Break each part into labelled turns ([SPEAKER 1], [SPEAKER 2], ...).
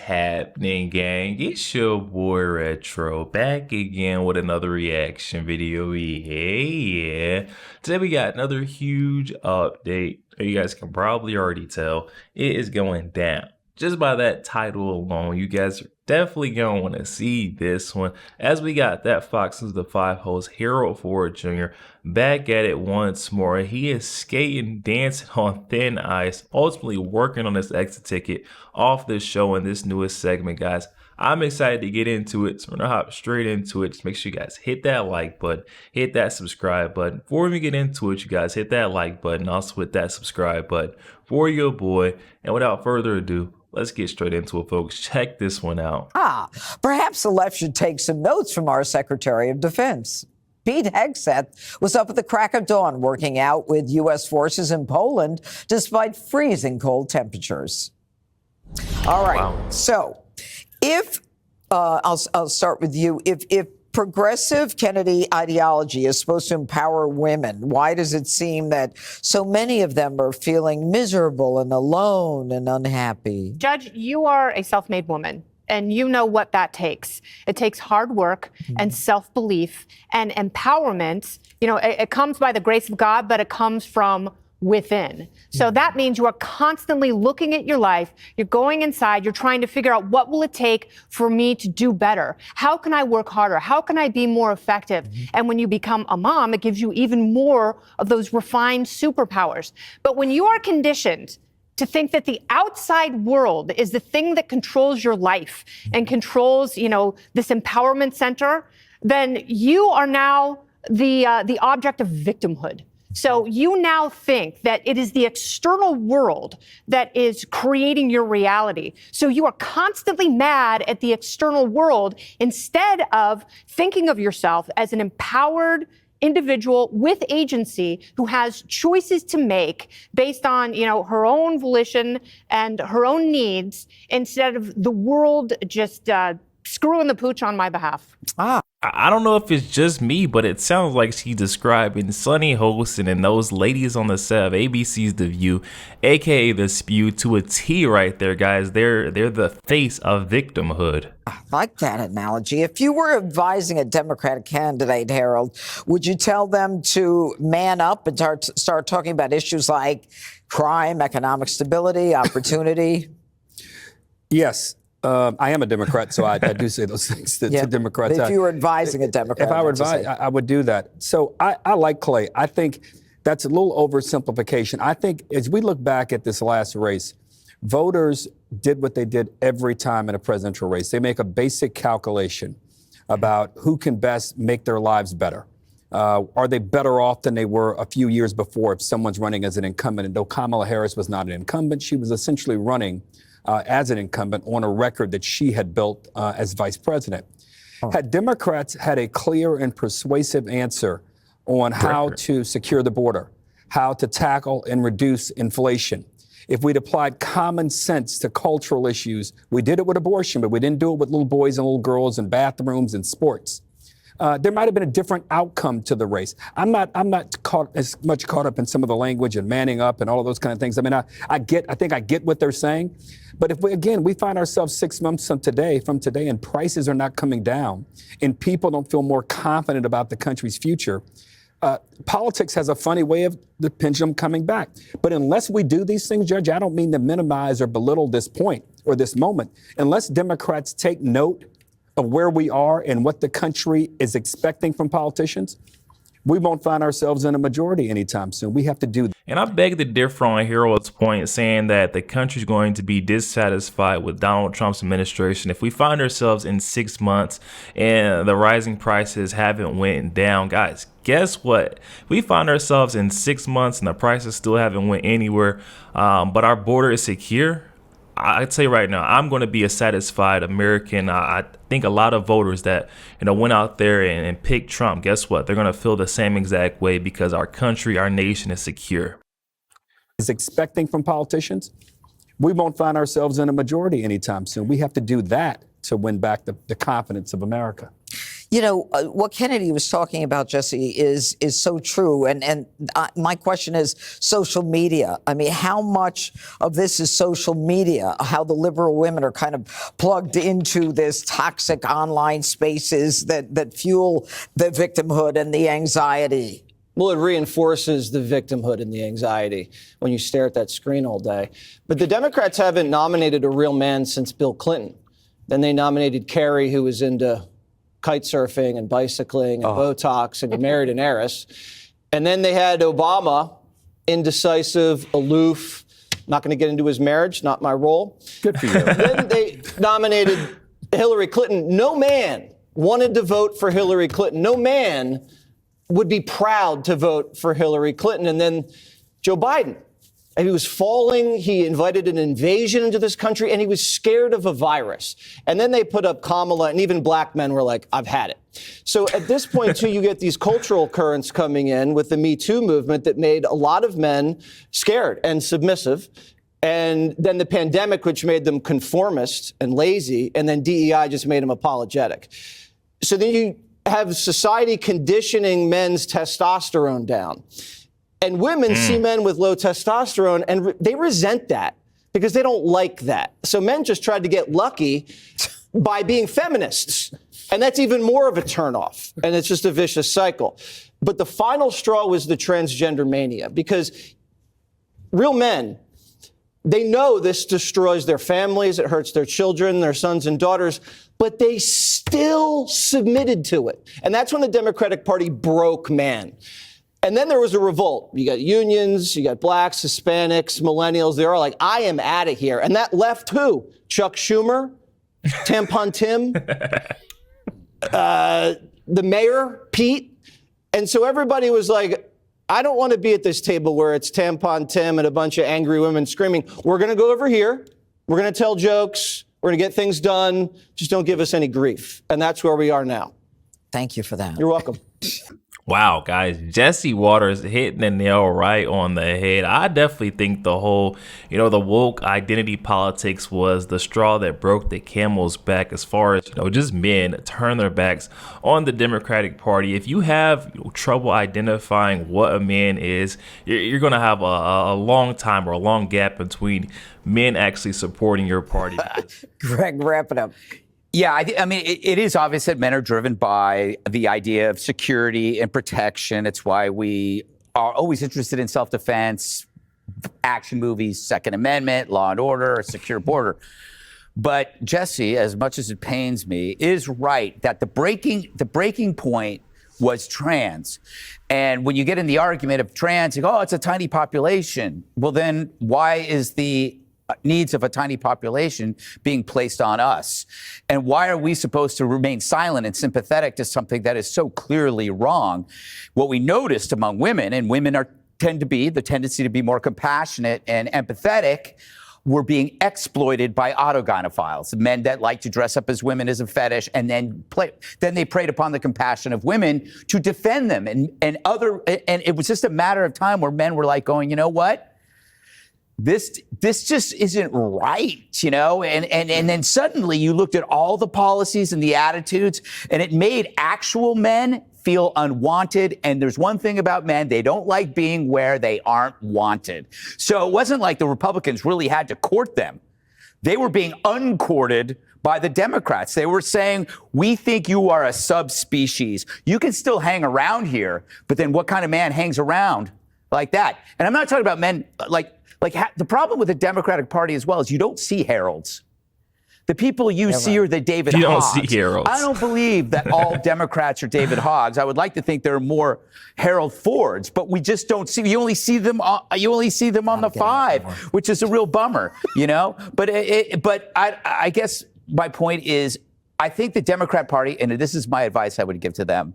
[SPEAKER 1] happening, gang? It's your boy Retro back again with another reaction video. Yeah. Today we got another huge update. You guys can probably already tell it is going down. Just by that title alone, you guys are definitely gonna want to see this one, as we got that Fox News The 5 host Harold Ford Jr. back at it once more. He is skating, dancing on thin ice, ultimately working on his exit ticket off this show in this newest segment, guys. I'm excited to get into it, so we're gonna hop straight into it. Just make sure you guys hit that like button, hit that subscribe button. Before we get into it, you guys hit that like button, also hit that subscribe button for your boy. And without further ado, let's get straight into it, folks. Check this one out.
[SPEAKER 2] Perhaps the left should take some notes from our Secretary of Defense. Pete Hegseth was up at the crack of dawn working out with U.S. forces in Poland despite freezing cold temperatures. All right.
[SPEAKER 1] Wow.
[SPEAKER 2] So if I'll start with you. If progressive Kennedy ideology is supposed to empower women, why does it seem that so many of them are feeling miserable and alone and unhappy?
[SPEAKER 3] Judge, you are a self-made woman, and you know what that takes. It takes hard work and self-belief and empowerment. You know, it comes by the grace of God, but it comes from within. So that means you are constantly looking at your life. You're going inside. You're trying to figure out, what will it take for me to do better? How can I work harder? How can I be more effective? And when you become a mom, it gives you even more of those refined superpowers. But when you are conditioned to think that the outside world is the thing that controls your life and controls, you know, this empowerment center, then you are now the object of victimhood. So you now think that it is the external world that is creating your reality. So you are constantly mad at the external world instead of thinking of yourself as an empowered individual with agency who has choices to make based on, you know, her own volition and her own needs, instead of the world just screwing the pooch on my behalf.
[SPEAKER 1] I don't know if it's just me, but it sounds like she's describing Sunny Hostin and those ladies on the set of ABC's The View, aka The Spew, to a T right there, guys. They're the face of victimhood.
[SPEAKER 2] I like that analogy. If you were advising a Democratic candidate, Harold, would you tell them to man up and start talking about issues like crime, economic stability, opportunity?
[SPEAKER 4] Yes. I am a Democrat, so I do say those things to Democrats.
[SPEAKER 2] If you were advising a Democrat.
[SPEAKER 4] If I were advising, I would do that. So I like Clay. I think that's a little oversimplification. I think as we look back at this last race, voters did what they did every time in a presidential race. They make a basic calculation about who can best make their lives better. Are they better off than they were a few years before if someone's running as an incumbent? And though Kamala Harris was not an incumbent, she was essentially running as an incumbent on a record that she had built as vice president. Had Democrats had a clear and persuasive answer on how to secure the border, how to tackle and reduce inflation, if we'd applied common sense to cultural issues, we did it with abortion, but we didn't do it with little boys and little girls and bathrooms and sports. There might have been a different outcome to the race. I'm not as much caught up in some of the language and manning up and all of those kind of things. I mean, I think I get what they're saying. But if we find ourselves 6 months from today, and prices are not coming down, and people don't feel more confident about the country's future, politics has a funny way of the pendulum coming back. But unless we do these things, Judge, I don't mean to minimize or belittle this point or this moment. Unless Democrats take note of where we are and what the country is expecting from politicians, we won't find ourselves in a majority anytime soon. We have to do that.
[SPEAKER 1] And I beg to differ on Harold's point, saying that the country's going to be dissatisfied with Donald Trump's administration if we find ourselves in 6 months and the rising prices haven't went down. Guys, guess what? We find ourselves in 6 months and the prices still haven't went anywhere, but our border is secure. I'd say right now, I'm going to be a satisfied American. I think a lot of voters that, went out there and picked Trump, guess what? They're going to feel the same exact way because our country, our nation is secure.
[SPEAKER 4] Is expecting from politicians, we won't find ourselves in a majority anytime soon. We have to do that to win back the confidence of America.
[SPEAKER 2] You know, what Kennedy was talking about, Jesse, is so true. And my question is social media. I mean, how much of this is social media, how the liberal women are kind of plugged into this toxic online spaces that fuel the victimhood and the anxiety?
[SPEAKER 5] Well, it reinforces the victimhood and the anxiety when you stare at that screen all day. But the Democrats haven't nominated a real man since Bill Clinton. Then they nominated Kerry, who was into kite surfing and bicycling and Botox and married an heiress. And then they had Obama, indecisive, aloof, not going to get into his marriage, not my role.
[SPEAKER 4] Good for you.
[SPEAKER 5] Then they nominated Hillary Clinton. No man wanted to vote for Hillary Clinton. No man would be proud to vote for Hillary Clinton. And then Joe Biden. And he was falling. He invited an invasion into this country, and he was scared of a virus. And then they put up Kamala, and even black men were like, I've had it. So at this point, too, you get these cultural currents coming in with the Me Too movement that made a lot of men scared and submissive. And then the pandemic, which made them conformist and lazy, and then DEI just made them apologetic. So then you have society conditioning men's testosterone down. And women see men with low testosterone, and they resent that because they don't like that. So men just tried to get lucky by being feminists. And that's even more of a turnoff. And it's just a vicious cycle. But the final straw was the transgender mania, because real men, they know this destroys their families, it hurts their children, their sons and daughters, but they still submitted to it. And that's when the Democratic Party broke man. And then there was a revolt. You got unions, you got blacks, Hispanics, millennials. They're all like, I am out of here. And that left who? Chuck Schumer, Tampon Tim, the mayor, Pete. And so everybody was like, I don't want to be at this table where it's Tampon Tim and a bunch of angry women screaming. We're going to go over here. We're going to tell jokes. We're going to get things done. Just don't give us any grief. And that's where we are now.
[SPEAKER 2] Thank you for that.
[SPEAKER 5] You're welcome.
[SPEAKER 1] Wow, guys, Jesse Waters hitting the nail right on the head. I definitely think the whole, the woke identity politics was the straw that broke the camel's back as far as, just men turn their backs on the Democratic Party. If you have trouble identifying what a man is, you're going to have a long time or a long gap between men actually supporting your party.
[SPEAKER 2] Greg, wrap it up.
[SPEAKER 6] Yeah, I mean, it is obvious that men are driven by the idea of security and protection. It's why we are always interested in self-defense, action movies, Second Amendment, law and order, a secure border. But Jesse, as much as it pains me, is right that the breaking point was trans. And when you get in the argument of trans, you go, oh, it's a tiny population. Well, then why is the needs of a tiny population being placed on us? And why are we supposed to remain silent and sympathetic to something that is so clearly wrong? What we noticed among women, and women tend to be the tendency to be more compassionate and empathetic, were being exploited by autogynephiles, men that like to dress up as women as a fetish, and then they preyed upon the compassion of women to defend them. And it was just a matter of time where men were like going, you know what? This just isn't right, and then suddenly you looked at all the policies and the attitudes, and it made actual men feel unwanted. And there's one thing about men, they don't like being where they aren't wanted. So it wasn't like the Republicans really had to court them. They were being uncourted by the Democrats. They were saying, we think you are a subspecies. You can still hang around here, but then what kind of man hangs around like that? And I'm not talking about men the problem with the Democratic Party as well is you don't see heralds. The people you see are the David Hoggs.
[SPEAKER 1] You don't see heralds.
[SPEAKER 6] I don't believe that all Democrats are David Hoggs. I would like to think there are more Harold Fords, but we just don't see. You only see them on the 5, which is a real bummer, But I guess my point is, I think the Democrat Party, and this is my advice I would give to them.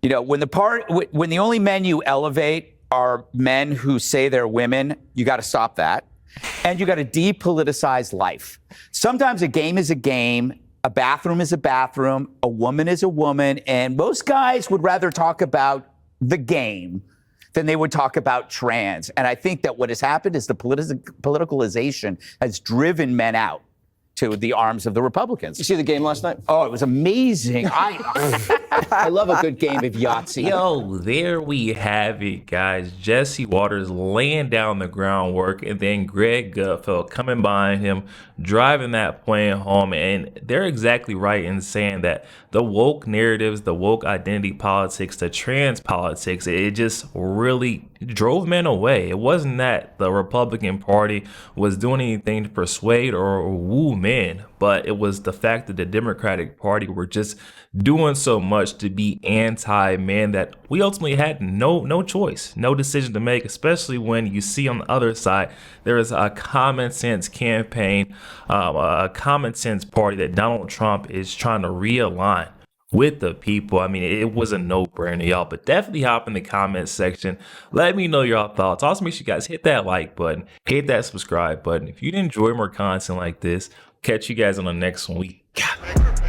[SPEAKER 6] When the only men you elevate are men who say they're women, you got to stop that. And you got to depoliticize life. Sometimes a game is a game, a bathroom is a bathroom, a woman is a woman, and most guys would rather talk about the game than they would talk about trans. And I think that what has happened is the politicalization has driven men out. to the arms of the Republicans.
[SPEAKER 5] You see the game last night?
[SPEAKER 6] Oh, it was amazing. I love a good game of Yahtzee.
[SPEAKER 1] Yo, there we have it, guys. Jesse Waters laying down the groundwork, and then Greg Gutfeld coming behind him, driving that plane home. And they're exactly right in saying that the woke narratives, the woke identity politics, the trans politics, it just really drove men away. It wasn't that the Republican Party was doing anything to persuade or woo men, but it was the fact that the Democratic Party were just doing so much to be anti-men that we ultimately had no choice, no decision to make, especially when you see on the other side there is a common sense campaign, a common sense party that Donald Trump is trying to realign with the people. I mean, it was a no-brainer, y'all, but definitely hop in the comments section. Let me know your thoughts. Also, make sure you guys hit that like button, hit that subscribe button. If you enjoy more content like this, catch you guys on the next one. We got it.